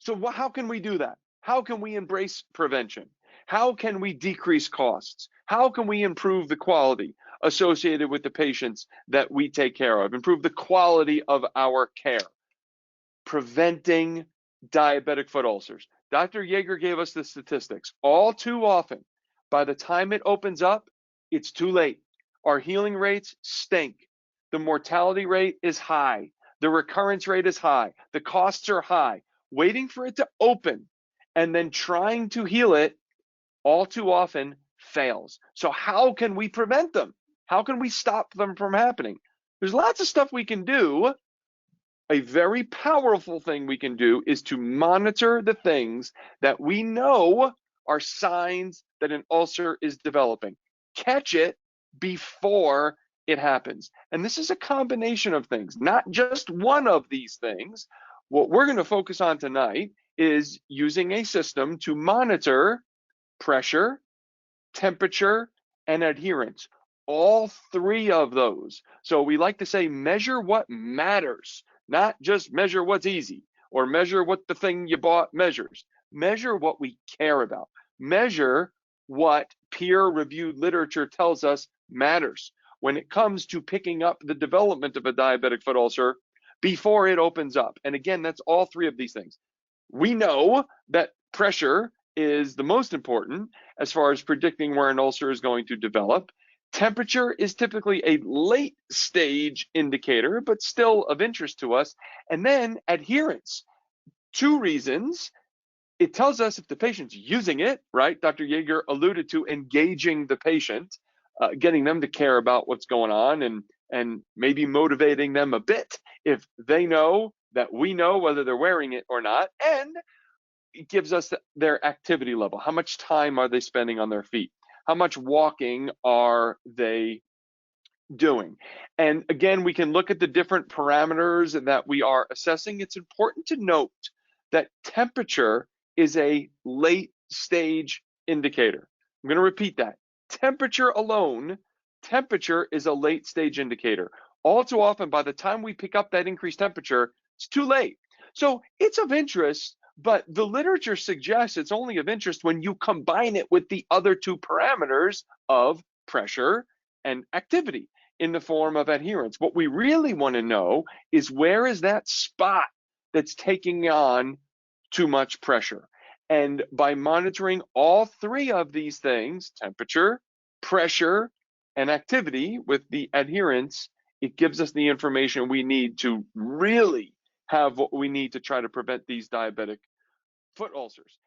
So how can we do that? How can we embrace prevention? How can we decrease costs? How can we improve the quality associated with the patients that we take care of, improve the quality of our care? Preventing diabetic foot ulcers. Dr. Yeager gave us the statistics. All too often, by the time it opens up, it's too late. Our healing rates stink. The mortality rate is high. The recurrence rate is high. The costs are high. Waiting for it to open and then trying to heal it all too often fails. So how can we prevent them? How can we stop them from happening? There's lots of stuff we can do. A very powerful thing we can do is to monitor the things that we know are signs that an ulcer is developing. Catch it before it happens. And this is a combination of things, not just one of these things. What we're going to focus on tonight is using a system to monitor pressure, temperature, and adherence. All three of those. So we like to say measure what matters, not just measure what's easy or measure what the thing you bought measures. Measure what we care about. Measure what peer-reviewed literature tells us matters when it comes to picking up the development of a diabetic foot ulcer before it opens up. And again, that's all three of these things. We know that pressure is the most important as far as predicting where an ulcer is going to develop. Temperature is typically a late stage indicator, but still of interest to us. And then adherence. Two reasons. It tells us if the patient's using it, right? Dr. Yeager alluded to engaging the patient, getting them to care about what's going on and maybe motivating them a bit if they know that we know whether they're wearing it or not. And it gives us their activity level. How much time are they spending on their feet? How much walking are they doing? And again, we can look at the different parameters that we are assessing. It's important to note that temperature is a late stage indicator. I'm going to repeat that. Temperature alone, temperature is a late stage indicator. All too often, by the time we pick up that increased temperature, it's too late. So it's of interest, but the literature suggests it's only of interest when you combine it with the other two parameters of pressure and activity in the form of adherence. What we really want to know is where is that spot that's taking on too much pressure. And by monitoring all three of these things, temperature, pressure, and activity with the adherence, it gives us the information we need to really have what we need to try to prevent these diabetic foot ulcers.